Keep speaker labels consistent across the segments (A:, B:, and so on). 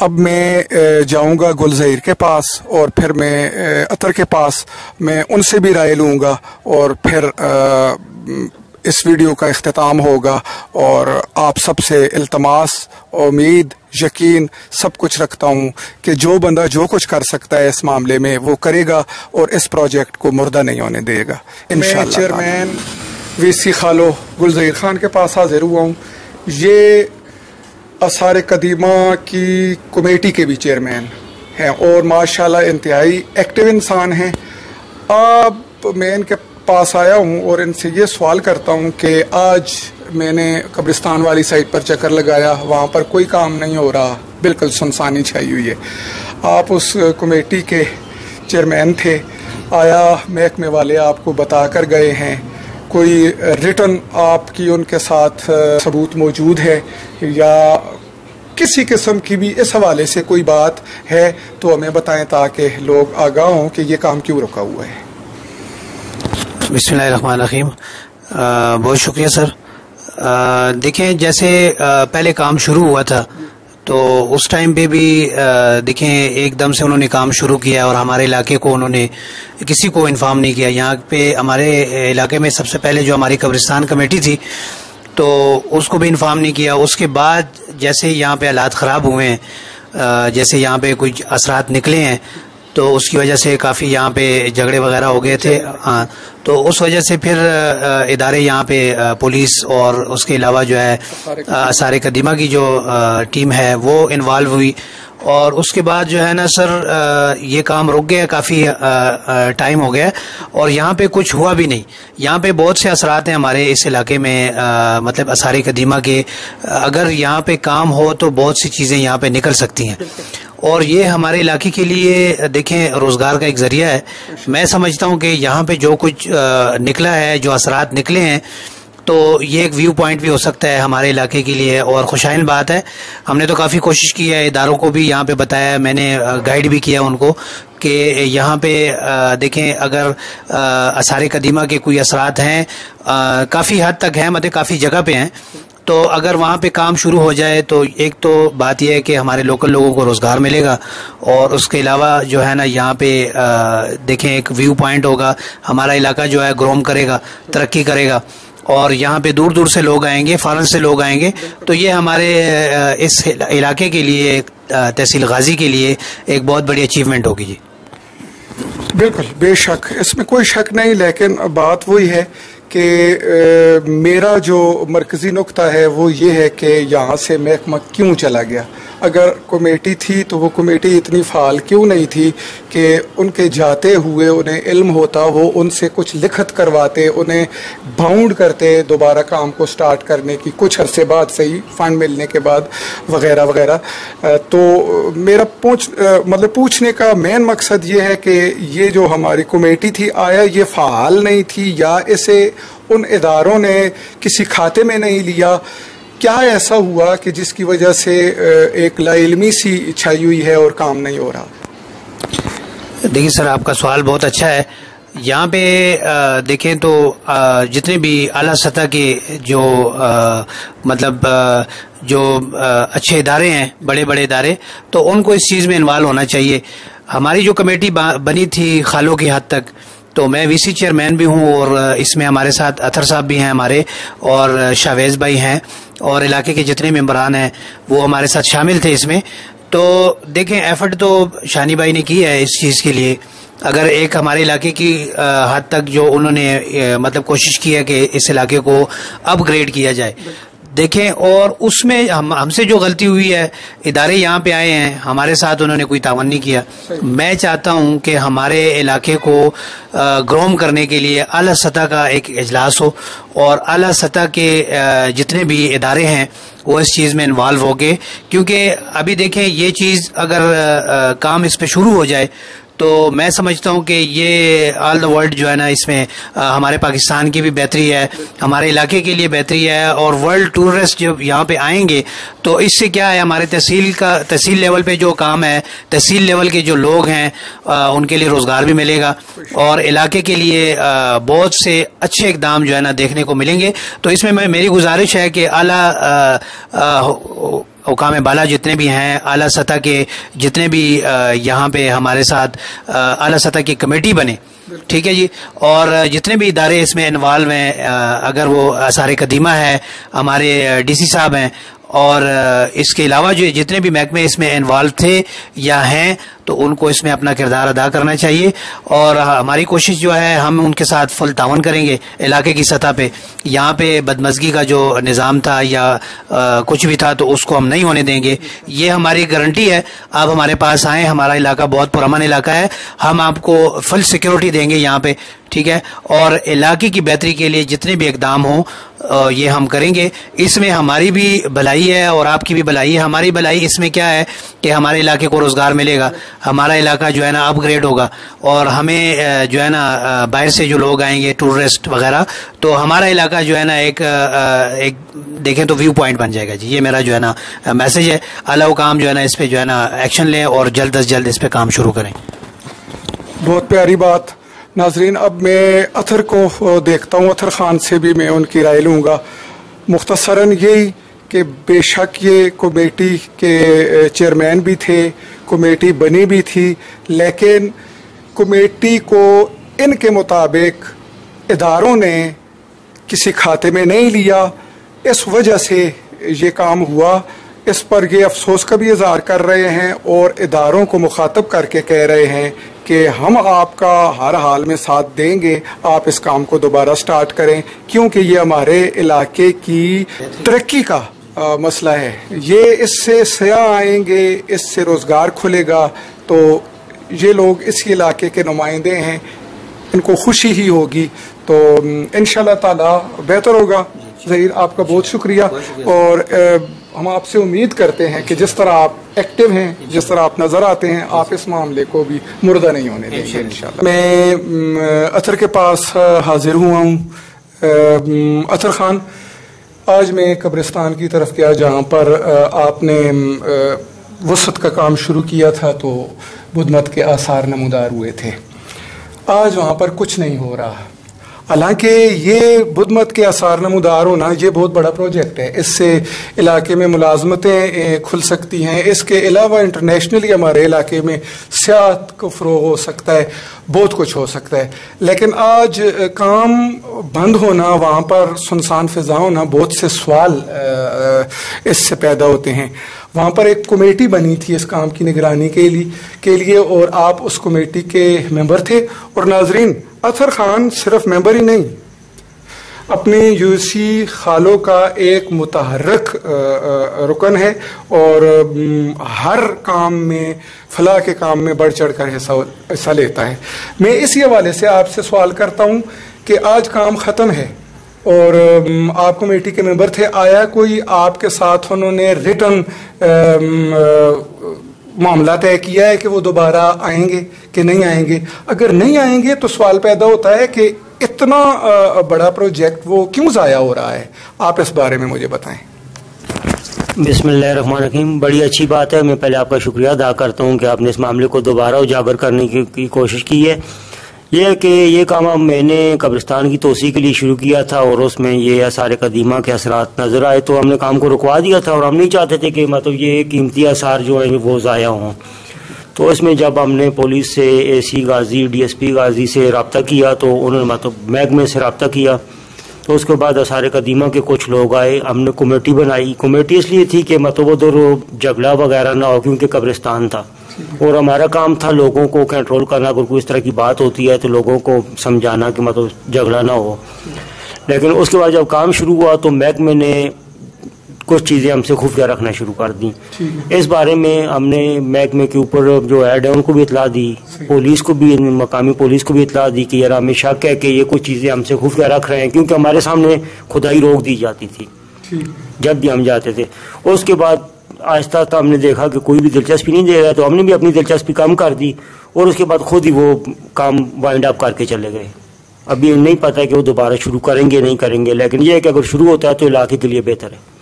A: اب میں جاؤں گا گلزیر کے پاس اور پھر میں عطر کے پاس، میں ان سے بھی رائے لوں گا اور پھر اس ویڈیو کا اختتام ہوگا۔ اور آپ سب سے التماس، امید، یقین سب کچھ رکھتا ہوں کہ جو بندہ جو کچھ کر سکتا ہے اس معاملے میں وہ کرے گا اور اس پروجیکٹ کو مردہ نہیں ہونے دے گا انشاءاللہ۔ میں چیئرمین وی سی خالو گلزیر خان کے پاس حاضر ہوا ہوں۔ یہ آثار قدیمہ کی کمیٹی کے بھی چیئرمین ہیں اور ماشاءاللہ انتہائی ایکٹیو انسان ہیں۔ اب میں ان کے پاس آیا ہوں اور ان سے یہ سوال کرتا ہوں کہ آج میں نے قبرستان والی سائٹ پر چکر لگایا، وہاں پر کوئی کام نہیں ہو رہا، بالکل سنسانی چھائی ہوئی ہے۔ آپ اس کمیٹی کے چیئرمین تھے، آیا محکمے والے آپ کو بتا کر گئے ہیں؟ کوئی ریٹن آپ کی ان کے ساتھ ثبوت موجود ہے یا کسی قسم کی بھی اس حوالے سے کوئی بات ہے تو ہمیں بتائیں تاکہ لوگ آگاہ ہوں کہ یہ کام کیوں رکا ہوا ہے۔
B: بسم اللہ الرحمن الرحیم۔ بہت شکریہ سر۔ دیکھیں جیسے پہلے کام شروع ہوا تھا تو اس ٹائم پہ بھی دیکھیں ایک دم سے انہوں نے کام شروع کیا اور ہمارے علاقے کو انہوں نے کسی کو انفارم نہیں کیا۔ یہاں پہ ہمارے علاقے میں سب سے پہلے جو ہماری قبرستان کمیٹی تھی تو اس کو بھی انفارم نہیں کیا۔ اس کے بعد جیسے یہاں پہ حالات خراب ہوئے ہیں، جیسے یہاں پہ کچھ اثرات نکلے ہیں تو اس کی وجہ سے کافی یہاں پہ جھگڑے وغیرہ ہو گئے تھے، تو اس وجہ سے پھر ادارے یہاں پہ پولیس اور اس کے علاوہ جو ہے آثار قدیمہ کی جو ٹیم ہے وہ انوالو ہوئی، اور اس کے بعد جو ہے نا سر یہ کام رک گیا، کافی ٹائم ہو گیا اور یہاں پہ کچھ ہوا بھی نہیں۔ یہاں پہ بہت سے اثرات ہیں ہمارے اس علاقے میں، مطلب آثار قدیمہ کے، اگر یہاں پہ کام ہو تو بہت سی چیزیں یہاں پہ نکل سکتی ہیں، اور یہ ہمارے علاقے کے لیے دیکھیں روزگار کا ایک ذریعہ ہے۔ میں سمجھتا ہوں کہ یہاں پہ جو کچھ نکلا ہے، جو اثرات نکلے ہیں، تو یہ ایک ویو پوائنٹ بھی ہو سکتا ہے ہمارے علاقے کے لیے، اور خوشائن بات ہے۔ ہم نے تو کافی کوشش کی ہے، اداروں کو بھی یہاں پہ بتایا، میں نے گائیڈ بھی کیا ان کو کہ یہاں پہ دیکھیں اگر آثار قدیمہ کے کوئی اثرات ہیں، کافی حد تک ہیں، مطلب کافی جگہ پہ ہیں، تو اگر وہاں پہ کام شروع ہو جائے تو ایک تو بات یہ ہے کہ ہمارے لوکل لوگوں کو روزگار ملے گا، اور اس کے علاوہ جو ہے نا یہاں پہ دیکھیں ایک ویو پوائنٹ ہوگا، ہمارا علاقہ جو ہے گروم کرے گا، ترقی کرے گا، اور یہاں پہ دور دور سے لوگ آئیں گے، فارن سے لوگ آئیں گے، تو یہ ہمارے اس علاقے کے لیے، تحصیل غازی کے لیے ایک بہت بڑی اچیومنٹ ہوگی۔ جی
A: بالکل، بے شک، اس میں کوئی شک نہیں، لیکن بات وہی ہے کہ میرا جو مرکزی نقطہ ہے وہ یہ ہے کہ یہاں سے محکمہ کیوں چلا گیا؟ اگر کمیٹی تھی تو وہ کمیٹی اتنی فعال کیوں نہیں تھی کہ ان کے جاتے ہوئے انہیں علم ہوتا، وہ ان سے کچھ لکھت کرواتے، انہیں باؤنڈ کرتے دوبارہ کام کو سٹارٹ کرنے کی، کچھ عرصے بعد صحیح فنڈ ملنے کے بعد وغیرہ وغیرہ۔ تو میرا پوچھنے کا مین مقصد یہ ہے کہ یہ جو ہماری کمیٹی تھی، آیا یہ فعال نہیں تھی یا اسے ان اداروں نے کسی کھاتے میں نہیں لیا؟ کیا ایسا ہوا کہ جس کی وجہ سے ایک لا علمی سی چھائی ہوئی ہے اور کام نہیں ہو رہا؟
B: دیکھیں سر، آپ کا سوال بہت اچھا ہے۔ یہاں پہ دیکھیں تو جتنے بھی اعلیٰ سطح کے جو مطلب جو اچھے ادارے ہیں، بڑے بڑے ادارے، تو ان کو اس چیز میں انوالو ہونا چاہیے۔ ہماری جو کمیٹی بنی تھی خالوں کی حد تک، تو میں وی سی چیئرمین بھی ہوں، اور اس میں ہمارے ساتھ اطہر صاحب بھی ہیں ہمارے، اور شاویز بھائی ہیں، اور علاقے کے جتنے ممبران ہیں وہ ہمارے ساتھ شامل تھے اس میں۔ تو دیکھیں ایفرٹ تو شانی بھائی نے کی ہے اس چیز کے لیے، اگر ایک ہمارے علاقے کی حد تک جو انہوں نے مطلب کوشش کی ہے کہ اس علاقے کو اپ گریڈ کیا جائے، دیکھیں، اور اس میں ہم سے جو غلطی ہوئی ہے، ادارے یہاں پہ آئے ہیں، ہمارے ساتھ انہوں نے کوئی تعاون نہیں کیا۔ میں چاہتا ہوں کہ ہمارے علاقے کو گروم کرنے کے لیے اعلیٰ سطح کا ایک اجلاس ہو، اور اعلیٰ سطح کے جتنے بھی ادارے ہیں وہ اس چیز میں انوالو ہو گئے، کیونکہ ابھی دیکھیں یہ چیز اگر کام اس پہ شروع ہو جائے تو میں سمجھتا ہوں کہ یہ آل دا ورلڈ جو ہے نا، اس میں ہمارے پاکستان کی بھی بہتری ہے، ہمارے علاقے کے لیے بہتری ہے، اور ورلڈ ٹورسٹ جب یہاں پہ آئیں گے تو اس سے کیا ہے، ہمارے تحصیل لیول پہ جو کام ہے، تحصیل لیول کے جو لوگ ہیں ان کے لیے روزگار بھی ملے گا، اور علاقے کے لیے بہت سے اچھے اقدام جو ہے نا دیکھنے کو ملیں گے۔ تو اس میں میری گزارش ہے کہ اعلیٰ हुकाम बाला जितने भी हैं, आला सतह के जितने भी यहाँ पे हमारे साथ आला सतह की कमेटी बने, ठीक है जी, और जितने भी इदारे इसमें इन्वॉल्व हैं, अगर वो आसार कदीमा है, हमारे डीसी साहब हैं, और इसके अलावा जो जितने भी महकमे इसमें इन्वॉल्व थे या हैं, तो उनको इसमें अपना किरदार अदा करना चाहिए। और हमारी कोशिश जो है, हम उनके साथ फुल तावन करेंगे इलाके की सतह पे। यहाँ पे बदमज़गी का जो निज़ाम था या कुछ भी था, तो उसको हम नहीं होने देंगे, ये हमारी गारंटी है। आप हमारे पास आएँ, हमारा इलाका बहुत पुरअमन इलाका है, हम आपको फुल सिक्योरिटी देंगे यहाँ पे, ठीक है, और इलाके की बेहतरी के लिए जितने भी इकदाम हों ये हम करेंगे। इसमें हमारी भी भलाई है और आपकी भी भलाई है। हमारी भलाई इसमें क्या है कि हमारे इलाके को रोज़गार मिलेगा, हमारा इलाका जो है ना अपग्रेड होगा, और हमें जो है ना बाहर से जो लोग आएंगे, टूरिस्ट वगैरह, तो हमारा इलाका जो है ना एक देखें तो व्यू पॉइंट बन जाएगा जी। ये मेरा जो है ना मैसेज है। आला हुकाम जो है ना इस पर जो है ना एक्शन लें और जल्द अज जल्द इस पर काम शुरू करें।
A: बहुत प्यारी बात। नाजरीन, अब मैं अतर को देखता हूँ, अतर खान से भी मैं उनकी राय लूँगा। मुख्तसरन यही कि बेशक ये कमेटी के चेयरमैन भी थे, कमेटी बनी भी थी, लेकिन कमेटी को इनके मुताबिक इदारों ने किसी खाते में नहीं लिया, इस वजह से ये काम हुआ। इस पर ये अफसोस का भी इजहार कर रहे हैं और इदारों को मुखातब करके कह रहे हैं कि हम आपका हर हाल में साथ देंगे, आप इस काम को दोबारा स्टार्ट करें, क्योंकि ये हमारे इलाके की तरक्की का मसला है। ये इससे सयाह आएंगे, इससे रोज़गार खुलेगा, तो ये लोग इस इलाके के नुमाइंदे हैं, इनको खुशी ही होगी, तो इंशाल्लाह ताला बेहतर होगा। ज़हीर, आपका बहुत शुक्रिया, और हम आपसे उम्मीद करते हैं कि जिस तरह आप एक्टिव हैं, जिस तरह आप नज़र आते हैं, आप इस मामले को भी मुर्दा नहीं होने देंगे इंशाल्लाह। मैं अतर के पास हाजिर हुआ हूँ। अतर खान, आज मैं कब्रिस्तान की तरफ गया जहाँ पर आपने वसत का काम शुरू किया था, तो बुद्ध के आसार नमूदार हुए थे। आज वहाँ पर कुछ नहीं हो रहा। हालांकि ये बुद्ध मत के आसार नमूदार होना ये बहुत बड़ा प्रोजेक्ट है, इससे इलाके में मुलाजमतें खुल सकती हैं, इसके अलावा इंटरनेशनली हमारे इलाके में सियाहत को फ़रोग़ हो सकता है, बहुत कुछ हो सकता है। लेकिन आज काम बंद होना, वहाँ पर सुनसान फ़िज़ा होना, बहुत से सवाल इससे पैदा होते हैं। वहाँ पर एक कमेटी बनी थी इस काम की निगरानी के लिए और आप उस कमेटी के मेंबर थे। और नाजरीन, अतर खान सिर्फ मेंबर ही नहीं, अपनी यूसी खालों का एक मुतहर्रिक रुकन है और हर काम में, फलाह के काम में बढ़ चढ़ कर हिस्सा लेता है। मैं इसी हवाले से आपसे सवाल करता हूँ कि आज काम ख़त्म है और आप कमेटी के मेंबर थे, आया कोई आपके साथ उन्होंने रिटर्न मामला तय किया है कि वो दोबारा आएंगे कि नहीं आएंगे? अगर नहीं आएंगे तो सवाल पैदा होता है कि इतना बड़ा प्रोजेक्ट वो क्यों ज़ाया हो रहा है? आप इस बारे में मुझे बताएं।
C: बिस्मिल्लाहिर्रहमानिर्रहीम। बड़ी अच्छी बात है। मैं पहले आपका शुक्रिया अदा करता हूँ कि आपने इस मामले को दोबारा उजागर करने की कोशिश की है। यह है कि ये काम मैंने कब्रिस्तान की तोसी के लिए शुरू किया था और उसमें ये आसार कदीमा के असरात नज़र आए तो हमने काम को रुकवा दिया था और हम नहीं चाहते थे कि मतलब ये कीमती आसार जो है वो ज़ाया हों। तो इसमें जब हमने पुलिस से, AC गाजी, DSP गाजी से रब्ता किया तो उन्होंने मतलब महकमे से रब्ता किया, तो उसके बाद आसार कदीमा के कुछ लोग आए, हमने कमेटी बनाई। कमेटी इसलिए थी कि मतलब उधर झगड़ा वगैरह ना हो, क्योंकि कब्रिस्तान था और हमारा काम था लोगों को कंट्रोल करना। अगर कोई इस तरह की बात होती है तो लोगों को समझाना कि मतलब झगड़ा ना हो। लेकिन उसके बाद जब काम शुरू हुआ तो महकमे ने कुछ चीज़ें हमसे खुफिया रखना शुरू कर दी। इस बारे में हमने महकमे के ऊपर जो हेड है उनको भी इतला दी, पुलिस को भी, मकामी पुलिस को भी इतला दी कि यार हमें शक है कि ये कुछ चीज़ें हमसे खुफिया रख रहे हैं, क्योंकि हमारे सामने खुदाई रोक दी जाती थी जब भी हम जाते थे। उसके बाद आहिस्ता आहिस्ता हमने देखा कि कोई भी दिलचस्पी नहीं दे रहा, तो हमने भी अपनी दिलचस्पी कम कर दी और उसके बाद खुद ही वो काम वाइंड अप करके चले गए। अभी नहीं पता कि वो दोबारा शुरू करेंगे नहीं करेंगे, लेकिन ये है कि अगर शुरू होता है तो इलाके के लिए बेहतर है।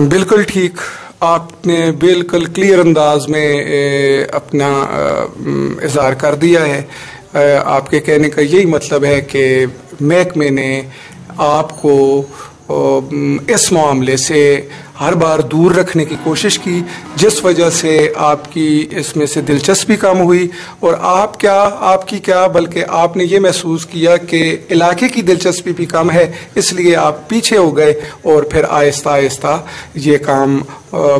A: बिल्कुल ठीक, आपने बिल्कुल क्लियर अंदाज में अपना इज़हार कर दिया है। आपके कहने का यही मतलब है कि महकमे ने आपको इस मामले से हर बार दूर रखने की कोशिश की, जिस वजह से आपकी इसमें से दिलचस्पी कम हुई और आपकी क्या बल्कि आपने ये महसूस किया कि इलाके की दिलचस्पी भी कम है, इसलिए आप पीछे हो गए और फिर आहिस्ता आहिस्ता ये काम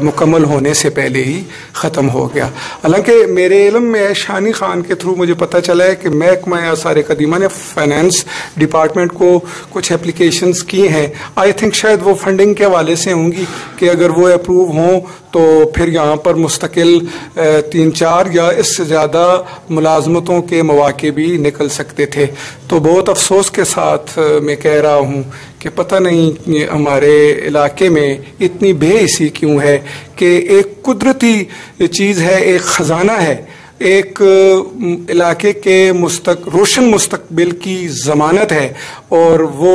A: मुकम्मल होने से पहले ही ख़त्म हो गया। हालांकि मेरे इल्म में शानी खान के थ्रू मुझे पता चला है कि महकमा आसार कदीमा ने फाइनेंस डिपार्टमेंट को कुछ एप्लीकेशंस की हैं। आई थिंक शायद वो फंडिंग के हवाले से होंगी कि अगर वो अप्रूव हों तो फिर यहाँ पर मुस्तकिल 3-4 या इससे ज़्यादा मुलाजमतों के मौके भी निकल सकते थे। तो बहुत अफसोस के साथ मैं कह रहा हूँ कि पता नहीं हमारे इलाके में इतनी बेहिसी क्यों है कि एक कुदरती चीज़ है, एक ख़जाना है, एक इलाके के रोशन मुस्तकबिल की ज़मानत है और वो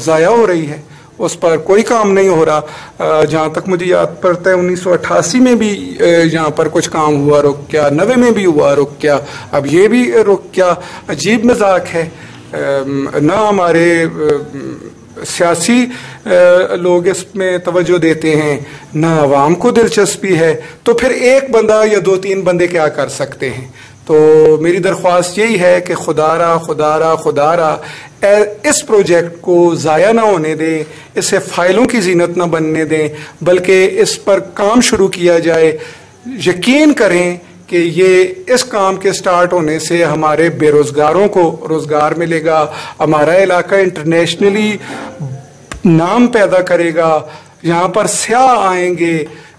A: ज़ाया हो रही है, उस पर कोई काम नहीं हो रहा। जहाँ तक मुझे याद पड़ता है 1988 में भी यहाँ पर कुछ काम हुआ रुक गया, 90 में भी हुआ रुक गया, अब ये भी रुक गया। अजीब मजाक है, ना हमारे सियासी लोग इसमें तवज्जो देते हैं, ना आवाम को दिलचस्पी है, तो फिर एक बंदा या 2-3 बंदे क्या कर सकते हैं। तो मेरी दरख्वास्त यही है कि खुदारा इस प्रोजेक्ट को ज़ाया ना होने दें, इसे फाइलों की जीनत ना बनने दें, बल्कि इस पर काम शुरू किया जाए। यकीन करें कि ये इस काम के स्टार्ट होने से हमारे बेरोज़गारों को रोज़गार मिलेगा, हमारा इलाका इंटरनेशनली नाम पैदा करेगा, यहाँ पर सियाह आएंगे,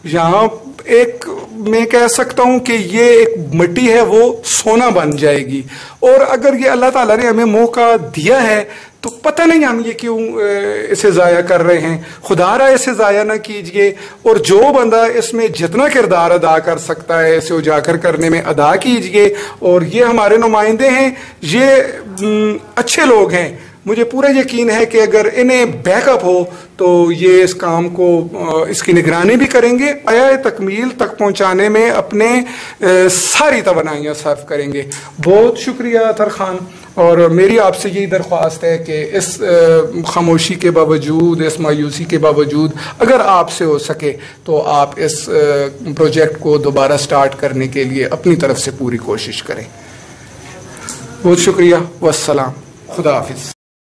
A: यहाँ एक मैं कह सकता हूँ कि ये एक मिट्टी है वो सोना बन जाएगी। और अगर ये अल्लाह ताला ने हमें मौका दिया है तो पता नहीं हम ये क्यों इसे ज़ाया कर रहे हैं। खुदारा इसे ज़ाया ना कीजिए, और जो बंदा इसमें जितना किरदार अदा कर सकता है इसे उजागर करने में अदा कीजिए। और ये हमारे नुमाइंदे हैं, ये अच्छे लोग हैं, मुझे पूरा यकीन है कि अगर इन्हें बैकअप हो तो ये इस काम को इसकी निगरानी भी करेंगे, आया तकमील तक पहुंचाने में अपने सारी तवानाइयाँ सर्व करेंगे। बहुत शुक्रिया अतर खान, और मेरी आपसे यही दरख्वास्त है कि इस खामोशी के बावजूद, इस मायूसी के बावजूद, अगर आपसे हो सके तो आप इस प्रोजेक्ट को दोबारा स्टार्ट करने के लिए अपनी तरफ से पूरी कोशिश करें। बहुत शुक्रिया, वस्सलाम, खुदा हाफिज़।